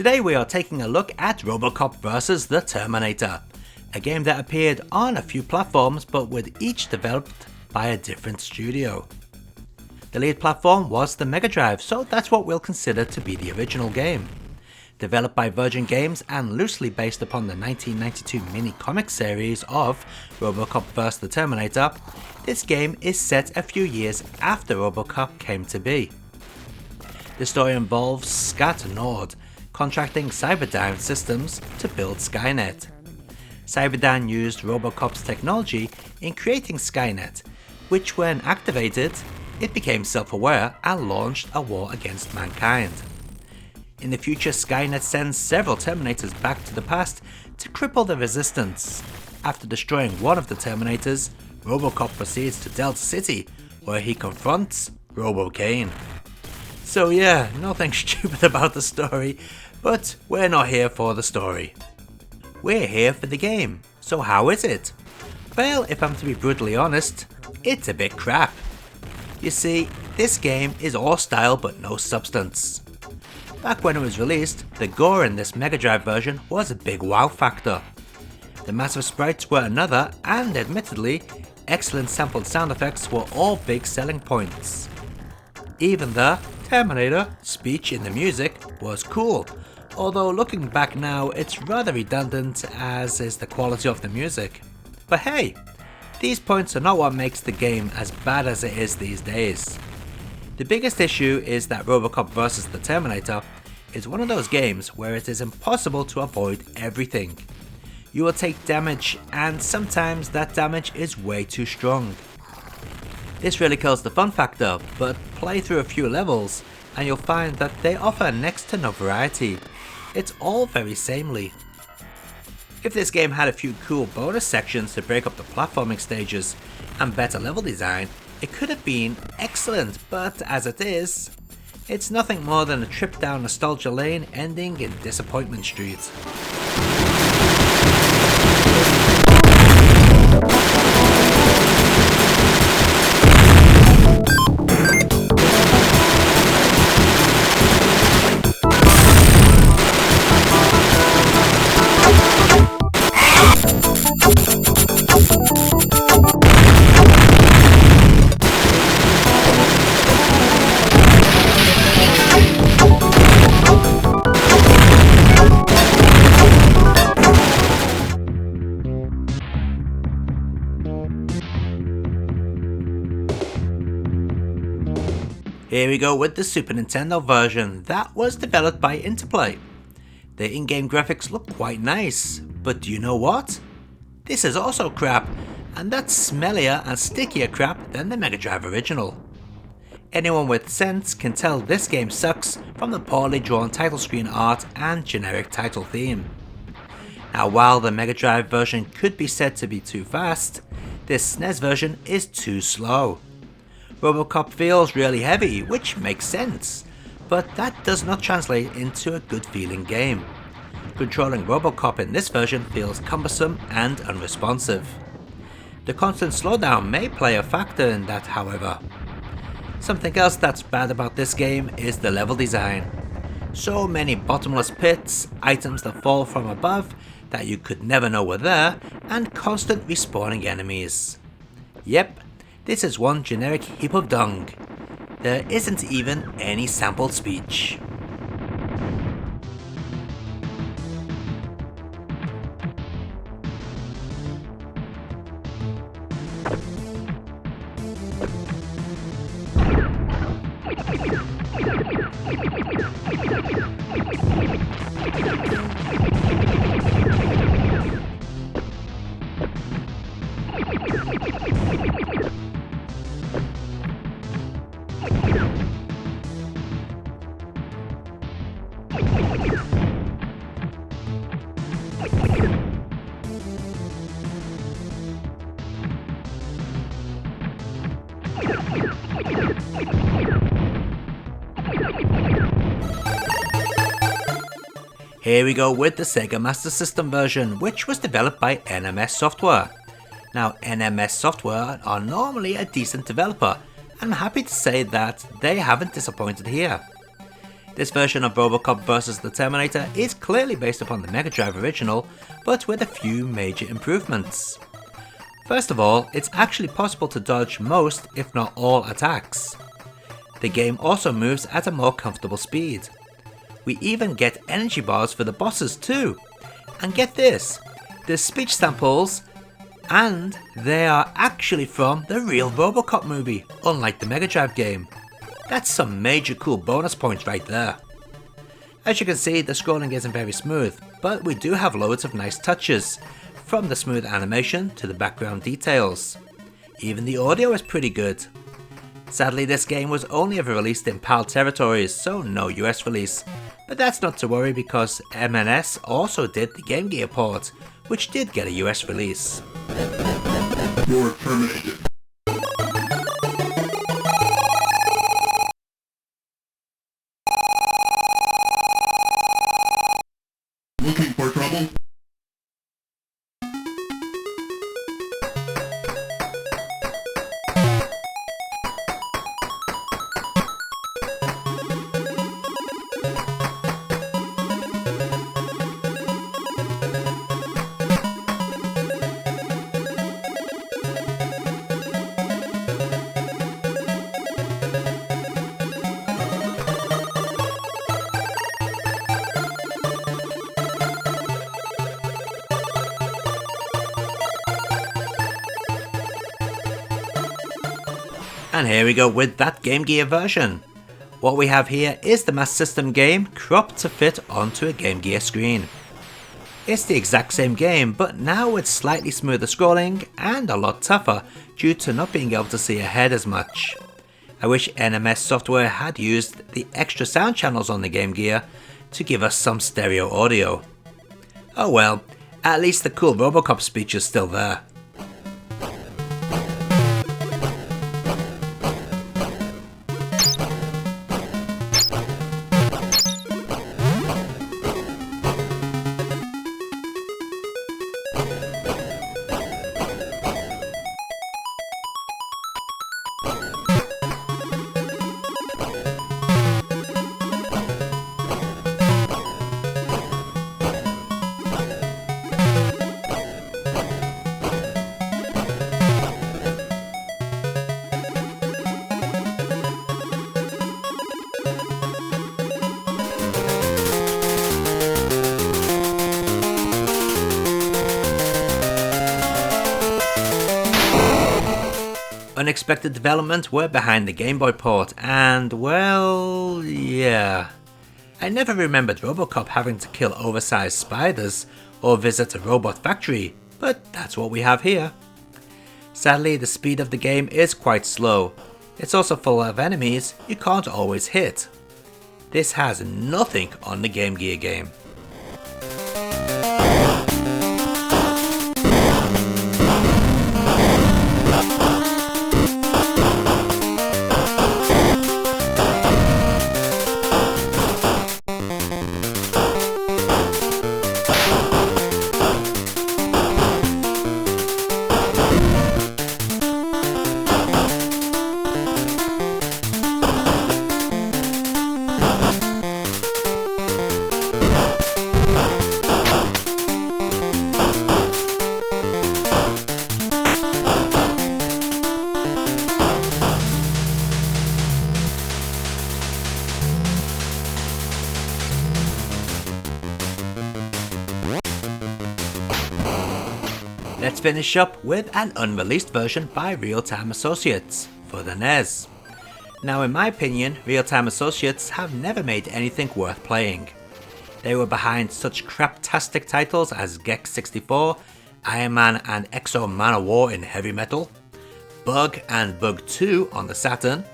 Today we are taking a look at Robocop vs the Terminator, a game that appeared on a few platforms but with each developed by a different studio. The lead platform was the Mega Drive, so that's what we'll consider to be the original game. Developed by Virgin Games and loosely based upon the 1992 mini-comic series of Robocop vs the Terminator, this game is set a few years after Robocop came to be. The story involves Scat Nord contracting Cyberdyne Systems to build Skynet. Cyberdyne used Robocop's technology in creating Skynet, which when activated, it became self-aware and launched a war against mankind. In the future, Skynet sends several Terminators back to the past to cripple the resistance. After destroying one of the Terminators, Robocop proceeds to Delta City, where he confronts Robocane. So yeah, nothing stupid about the story, but we're not here for the story. We're here for the game, so how is it? Well, if I'm to be brutally honest, it's a bit crap. You see, this game is all style but no substance. Back when it was released, the gore in this Mega Drive version was a big wow factor. The massive sprites were another, and admittedly, excellent sampled sound effects were all big selling points. Even the Terminator speech in the music was cool, although looking back now it's rather redundant as is the quality of the music. But hey, these points are not what makes the game as bad as it is these days. The biggest issue is that Robocop vs the Terminator is one of those games where it is impossible to avoid everything. You will take damage, and sometimes that damage is way too strong. This really kills the fun factor, but play through a few levels and you'll find that they offer next to no variety. It's all very samely. If this game had a few cool bonus sections to break up the platforming stages and better level design, it could have been excellent, but as it is, it's nothing more than a trip down nostalgia lane ending in Disappointment Street. Here we go with the Super Nintendo version that was developed by Interplay. The in-game graphics look quite nice, but do you know what? This is also crap, and that's smellier and stickier crap than the Mega Drive original. Anyone with sense can tell this game sucks from the poorly drawn title screen art and generic title theme. Now while the Mega Drive version could be said to be too fast, this SNES version is too slow. Robocop feels really heavy, which makes sense, but that does not translate into a good feeling game. Controlling Robocop in this version feels cumbersome and unresponsive. The constant slowdown may play a factor in that, however. Something else that's bad about this game is the level design. So many bottomless pits, items that fall from above that you could never know were there, and constant respawning enemies. Yep. This is one generic heap of dung. There isn't even any sampled speech. Here we go with the Sega Master System version, which was developed by NMS Software. Now, NMS Software are normally a decent developer, and I'm happy to say that they haven't disappointed here. This version of Robocop vs. the Terminator is clearly based upon the Mega Drive original, but with a few major improvements. First of all, it's actually possible to dodge most, if not all, attacks. The game also moves at a more comfortable speed. We even get energy bars for the bosses too. And get this, there's speech samples, and they are actually from the real Robocop movie, unlike the Mega Drive game. That's some major cool bonus points right there. As you can see, the scrolling isn't very smooth, but we do have loads of nice touches, from the smooth animation to the background details. Even the audio is pretty good. Sadly, this game was only ever released in PAL territories, so no US release, but that's not to worry because M&S also did the Game Gear port, which did get a US release. You're terminated. Looking for trouble? And here we go with that Game Gear version. What we have here is the Master System game cropped to fit onto a Game Gear screen. It's the exact same game, but now with slightly smoother scrolling and a lot tougher due to not being able to see ahead as much. I wish NMS software had used the extra sound channels on the Game Gear to give us some stereo audio. Oh well, at least the cool Robocop speech is still there. Unexpected development were behind the Game Boy port, and well, yeah. I never remembered Robocop having to kill oversized spiders or visit a robot factory, but that's what we have here. Sadly, the speed of the game is quite slow. It's also full of enemies you can't always hit. This has nothing on the Game Gear game. Let's finish up with an unreleased version by Real Time Associates for the NES. Now in my opinion, Real Time Associates have never made anything worth playing. They were behind such craptastic titles as Gex 64, Iron Man and Exo Manowar in Heavy Metal, Bug and Bug 2 on the Saturn,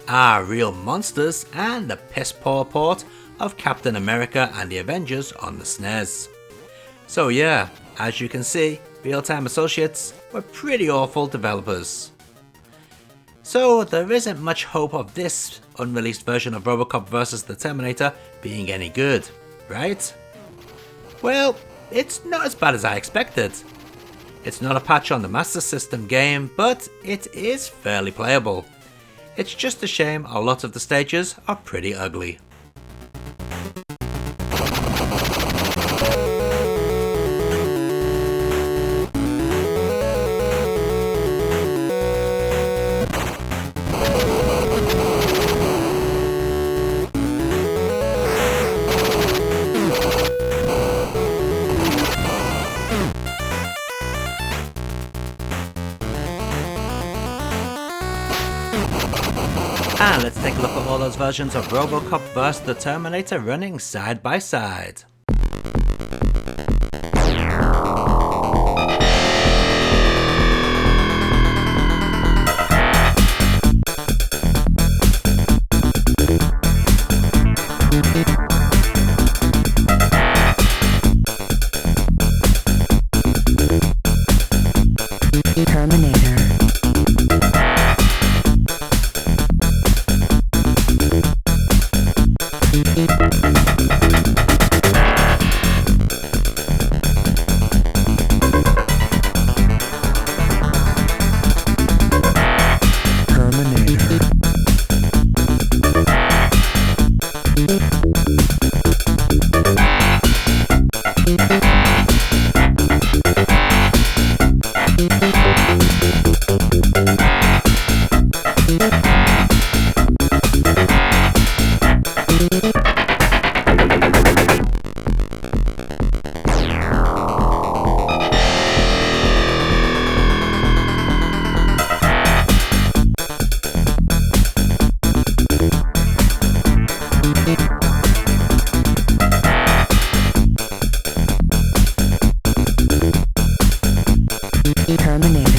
Are Real Monsters, and the piss poor port of Captain America and the Avengers on the SNES. So yeah, as you can see, Real Time Associates were pretty awful developers. So there isn't much hope of this unreleased version of Robocop vs. the Terminator being any good, right? Well, it's not as bad as I expected. It's not a patch on the Master System game, but it is fairly playable. It's just a shame a lot of the stages are pretty ugly. And let's take a look at all those versions of Robocop vs. the Terminator running side by side. Terminator. Terminator.